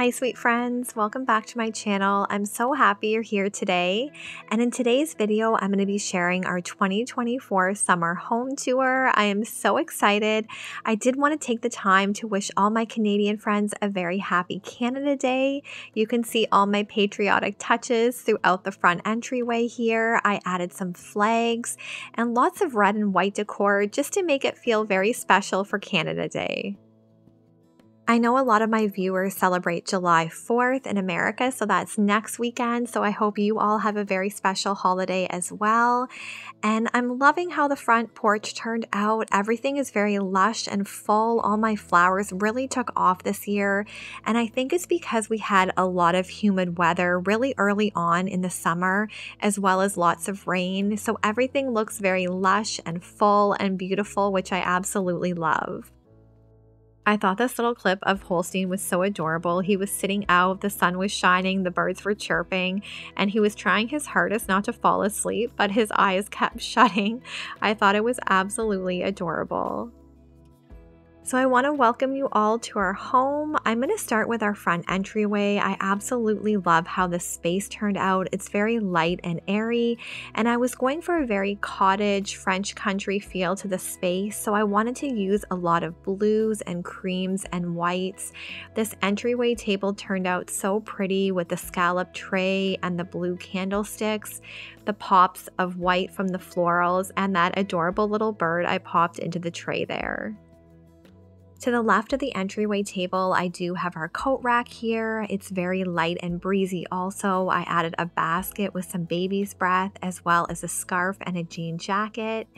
Hi sweet friends, welcome back to my channel. I'm so happy you're here today, and in today's video I'm going to be sharing our 2024 summer home tour. I am so excited. I did want to take the time to wish all my Canadian friends a very happy Canada Day. You can see all my patriotic touches throughout the front entryway here. I added some flags and lots of red and white decor just to make it feel very special for Canada Day. I know a lot of my viewers celebrate July 4th in America, so that's next weekend, so I hope you all have a very special holiday as well. And I'm loving how the front porch turned out. Everything is very lush and full. All my flowers really took off this year, and I think it's because we had a lot of humid weather really early on in the summer, as well as lots of rain, so everything looks very lush and full and beautiful, which I absolutely love. I thought this little clip of Holstein was so adorable. He was sitting out, the sun was shining, the birds were chirping, and he was trying his hardest not to fall asleep, but his eyes kept shutting. I thought it was absolutely adorable. So I want to welcome you all to our home. I'm going to start with our front entryway. I absolutely love how the space turned out. It's very light and airy, and I was going for a very cottage French country feel to the space, so I wanted to use a lot of blues and creams and whites. This entryway table turned out so pretty with the scallop tray and the blue candlesticks, the pops of white from the florals, and that adorable little bird I popped into the tray there. To the left of the entryway table, I do have our coat rack here. It's very light and breezy also. I added a basket with some baby's breath, as well as a scarf and a jean jacket.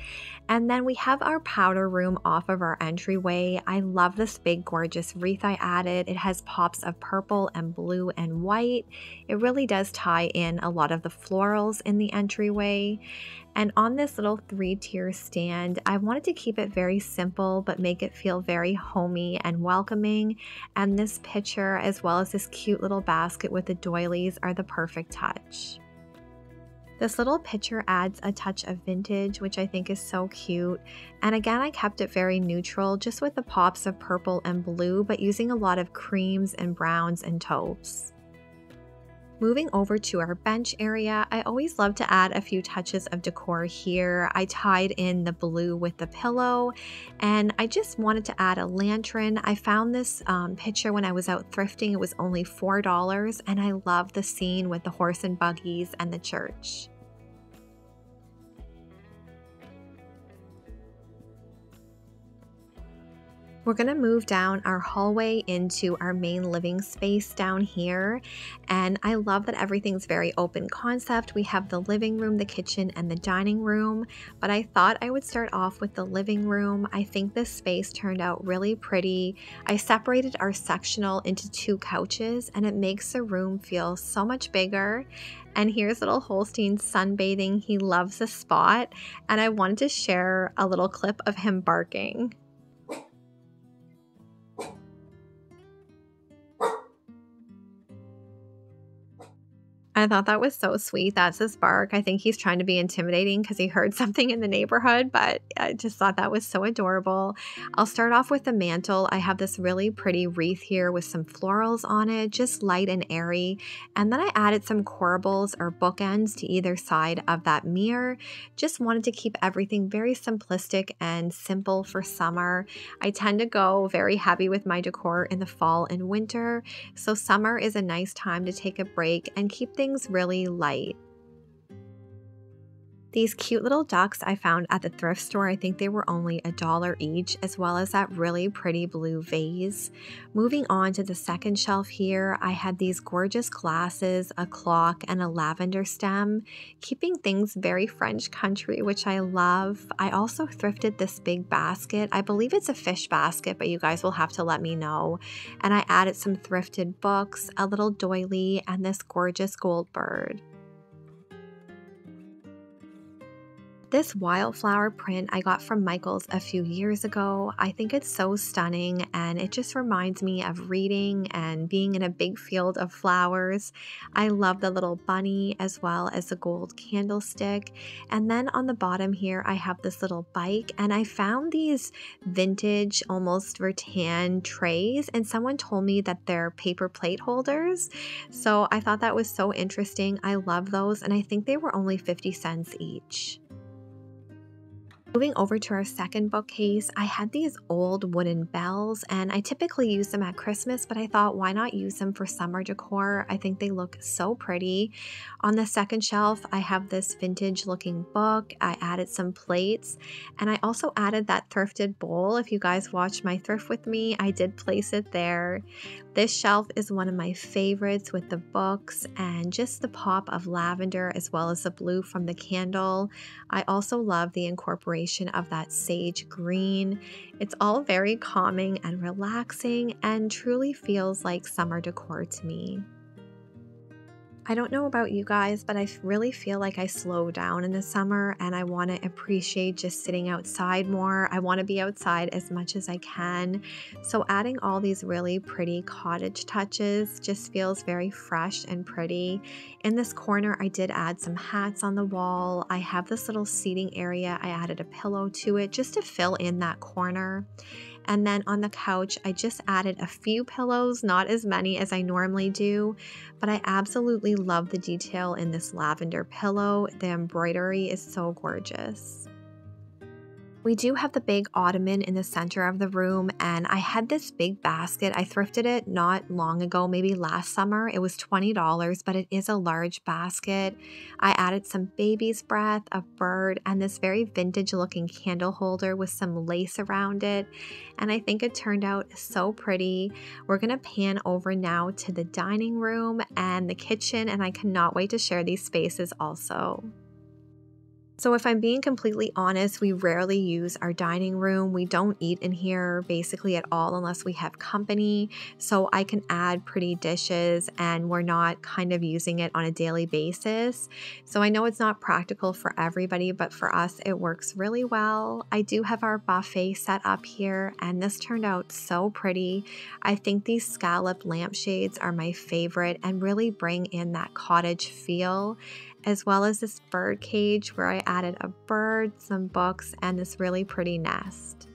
And then we have our powder room off of our entryway. I love this big gorgeous wreath I added. It has pops of purple and blue and white. It really does tie in a lot of the florals in the entryway. And on this little 3-tier stand, I wanted to keep it very simple but make it feel very homey and welcoming. And this picture, as well as this cute little basket with the doilies, are the perfect touch. This little picture adds a touch of vintage, which I think is so cute. And again, I kept it very neutral, just with the pops of purple and blue, but using a lot of creams and browns and taupes. Moving over to our bench area, I always love to add a few touches of decor here. I tied in the blue with the pillow, and I just wanted to add a lantern. I found this picture when I was out thrifting. It was only $4, and I love the scene with the horse and buggies and the church. We're going to move down our hallway into our main living space down here, and I love that everything's very open concept. We have the living room, the kitchen, and the dining room, but I thought I would start off with the living room. I think this space turned out really pretty. I separated our sectional into 2 couches, and it makes the room feel so much bigger. And here's little Holstein sunbathing. He loves the spot, and I wanted to share a little clip of him barking. I thought that was so sweet. That's his bark. I think he's trying to be intimidating because he heard something in the neighborhood, but I just thought that was so adorable. I'll start off with the mantle. I have this really pretty wreath here with some florals on it, just light and airy. And then I added some corbels or bookends to either side of that mirror. Just wanted to keep everything very simplistic and simple for summer. I tend to go very heavy with my decor in the fall and winter, so summer is a nice time to take a break and keep things really light. These cute little ducks I found at the thrift store. I think they were only $1 each, as well as that really pretty blue vase. Moving on to the second shelf here, I had these gorgeous glasses, a clock, and a lavender stem, keeping things very French country, which I love. I also thrifted this big basket. I believe it's a fish basket, but you guys will have to let me know. And I added some thrifted books, a little doily, and this gorgeous gold bird. This wildflower print I got from Michael's a few years ago. I think it's so stunning and it just reminds me of reading and being in a big field of flowers. I love the little bunny as well as the gold candlestick. And then on the bottom here, I have this little bike and I found these vintage, almost rattan trays and someone told me that they're paper plate holders. So I thought that was so interesting. I love those and I think they were only 50 cents each. Moving over to our second bookcase, I had these old wooden bells and I typically use them at Christmas, but I thought why not use them for summer decor? I think they look so pretty. On the second shelf, I have this vintage looking book. I added some plates and I also added that thrifted bowl. If you guys watched my thrift with me, I did place it there. This shelf is one of my favorites with the books and just the pop of lavender as well as the blue from the candle. I also love the incorporation of that sage green. It's all very calming and relaxing and truly feels like summer decor to me. I don't know about you guys, but I really feel like I slow down in the summer and I want to appreciate just sitting outside more. I want to be outside as much as I can. So adding all these really pretty cottage touches just feels very fresh and pretty. In this corner, I did add some hats on the wall. I have this little seating area. I added a pillow to it just to fill in that corner. And then on the couch, I just added a few pillows, not as many as I normally do, but I absolutely love the detail in this lavender pillow. The embroidery is so gorgeous. We do have the big ottoman in the center of the room, and I had this big basket. I thrifted it not long ago, maybe last summer. It was $20, but it is a large basket. I added some baby's breath, a bird, and this very vintage looking candle holder with some lace around it. And I think it turned out so pretty. We're gonna pan over now to the dining room and the kitchen, and I cannot wait to share these spaces also. So if I'm being completely honest, we rarely use our dining room. We don't eat in here basically at all unless we have company. So I can add pretty dishes and we're not kind of using it on a daily basis. So I know it's not practical for everybody, but for us, it works really well. I do have our buffet set up here and this turned out so pretty. I think these scalloped lampshades are my favorite and really bring in that cottage feel, as well as this bird cage where I added a bird, some books, and this really pretty nest.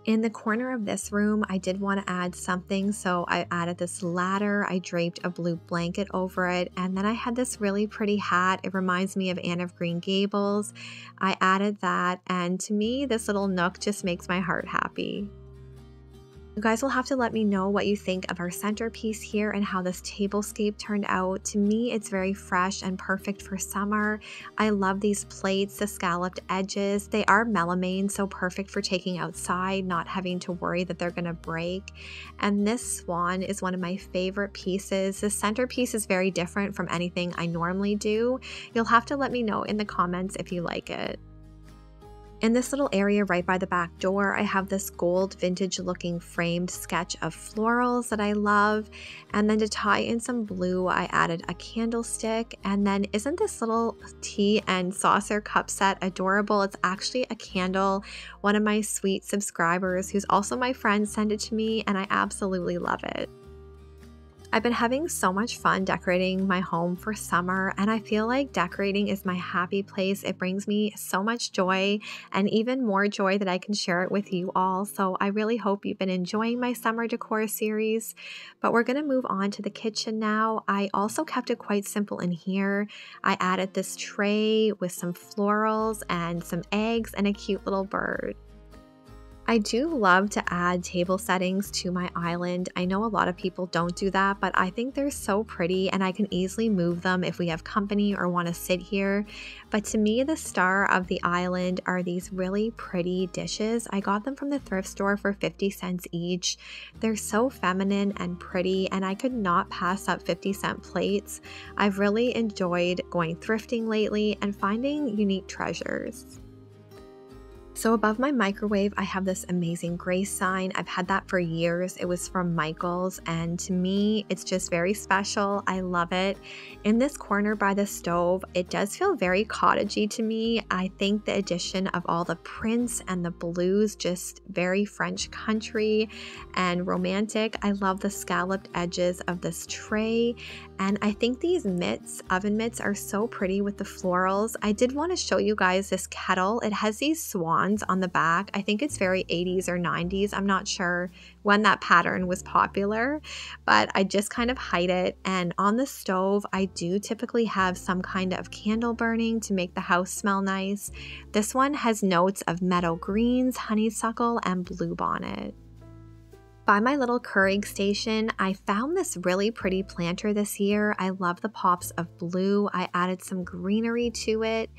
In the corner of this room, I did want to add something, so I added this ladder. I draped a blue blanket over it, and then I had this really pretty hat. It reminds me of Anne of Green Gables. I added that, and to me, this little nook just makes my heart happy. You guys will have to let me know what you think of our centerpiece here and how this tablescape turned out. To me, it's very fresh and perfect for summer. I love these plates, the scalloped edges. They are melamine, so perfect for taking outside, not having to worry that they're gonna break. And this swan is one of my favorite pieces. The centerpiece is very different from anything I normally do. You'll have to let me know in the comments if you like it. In this little area right by the back door, I have this gold vintage looking framed sketch of florals that I love. And then to tie in some blue, I added a candlestick. And then isn't this little tea and saucer cup set adorable? It's actually a candle. One of my sweet subscribers, who's also my friend, sent it to me and I absolutely love it. I've been having so much fun decorating my home for summer, and I feel like decorating is my happy place. It brings me so much joy and even more joy that I can share it with you all. So I really hope you've been enjoying my summer decor series, but we're gonna move on to the kitchen now. I also kept it quite simple in here. I added this tray with some florals and some eggs and a cute little bird. I do love to add table settings to my island. I know a lot of people don't do that, but I think they're so pretty and I can easily move them if we have company or want to sit here. But to me, the star of the island are these really pretty dishes. I got them from the thrift store for 50 cents each. They're so feminine and pretty, and I could not pass up 50-cent plates. I've really enjoyed going thrifting lately and finding unique treasures. So above my microwave, I have this amazing grace sign. I've had that for years. It was from Michael's, and to me, it's just very special. I love it. In this corner by the stove, it does feel very cottagey to me. I think the addition of all the prints and the blues, just very French country and romantic. I love the scalloped edges of this tray, and I think these mitts, oven mitts, are so pretty with the florals. I did want to show you guys this kettle. It has these swans on the back. I think it's very 80s or 90s. I'm not sure when that pattern was popular, but I just kind of hide it. And on the stove, I do typically have some kind of candle burning to make the house smell nice. This one has notes of meadow greens, honeysuckle, and bluebonnet. By my little Keurig station, I found this really pretty planter this year. I love the pops of blue. I added some greenery to it.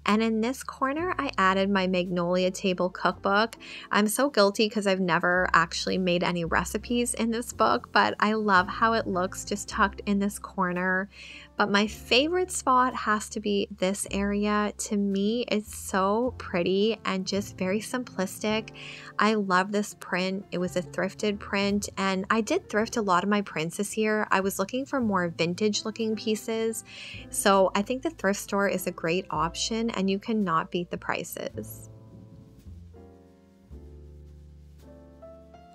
And in this corner, I added my Magnolia Table cookbook. I'm so guilty because I've never actually made any recipes in this book, but I love how it looks just tucked in this corner. But my favorite spot has to be this area. To me, it's so pretty and just very simplistic. I love this print. It was a thrifted print, and I did thrift a lot of my prints this year. I was looking for more vintage looking pieces, so I think the thrift store is a great option and you cannot beat the prices.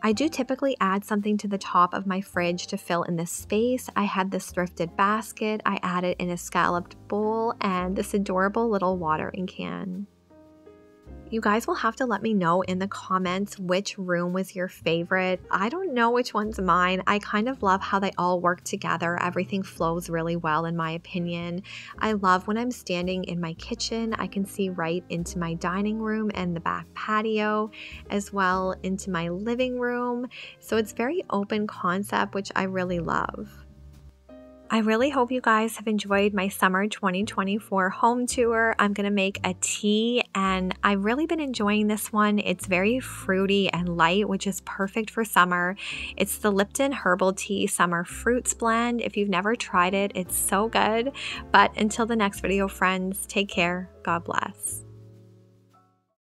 I do typically add something to the top of my fridge to fill in this space. I had this thrifted basket, I added in a scalloped bowl, and this adorable little watering can. You guys will have to let me know in the comments which room was your favorite. I don't know which one's mine. I kind of love how they all work together. Everything flows really well in my opinion. I love when I'm standing in my kitchen, I can see right into my dining room and the back patio, as well into my living room. So it's very open concept, which I really love. I really hope you guys have enjoyed my summer 2024 home tour. I'm going to make a tea, and I've really been enjoying this one. It's very fruity and light, which is perfect for summer. It's the Lipton Herbal Tea Summer Fruits Blend. If you've never tried it, it's so good. But until the next video, friends, take care. God bless.